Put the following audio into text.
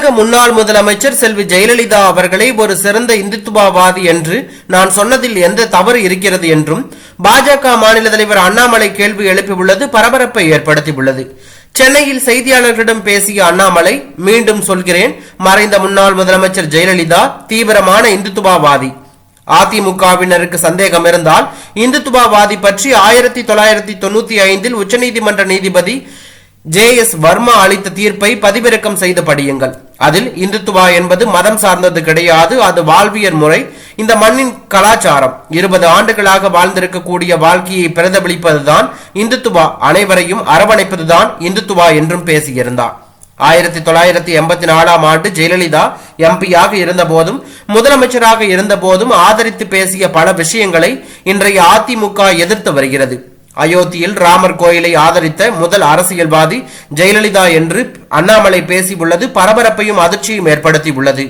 தமிழக முன்னாள் முதலமைச்சர் செல்வி ஜெயலலிதா அவர்களை ஒரு சிறந்த இந்துத்துவவாதி என்று நான் சொன்னதில் எந்த தவறு இருக்கிறது என்றும் பாஜக மாநில தலைவர் அண்ணாமலை கேள்வி எழுப்பியுள்ளது பரபரப்பை ஏற்படுத்தியுள்ளது. சென்னையில் செய்தியாளர்களிடம் பேசிய அண்ணாமலை, மீண்டும் சொல்கிறேன், மறைந்த முன்னாள் முதலமைச்சர் ஜெயலலிதா தீவிரமான இந்துத்துவவாதி. அதிமுகவினருக்கு சந்தேகம் இருந்தால் இந்துத்துவவாதி பற்றி 1995 உச்சநீதிமன்ற நீதிபதி JS வர்மா அளித்த தீர்ப்பை பதிவிறக்கம் செய்து படியுங்கள். அதில் இந்துத்துவா என்பது மதம் சார்ந்தது கிடையாது, அது வாழ்வியல் முறை, இந்த மண்ணின் கலாச்சாரம், 20 ஆண்டுகளாக வாழ்ந்திருக்கக்கூடிய வாழ்க்கையை பிரதிபலிப்பதுதான் இந்துத்துவா, அனைவரையும் அரவணைப்பதுதான் இந்துத்துவா என்றும் பேசியிருந்தார். 1984 ஆண்டு ஜெயலலிதா எம்பியாக இருந்த போதும் முதலமைச்சராக இருந்த போதும் ஆதரித்து பேசிய பல விஷயங்களை இன்றைய அதிமுக எதிர்த்து வருகிறது. அயோத்தியில் ராமர் கோயிலை ஆதரித்த முதல் அரசியல்வாதி ஜெயலலிதா என்று அண்ணாமலை பேசியுள்ளது பரபரப்பையும் அதிர்ச்சியும் ஏற்படுத்தியுள்ளது.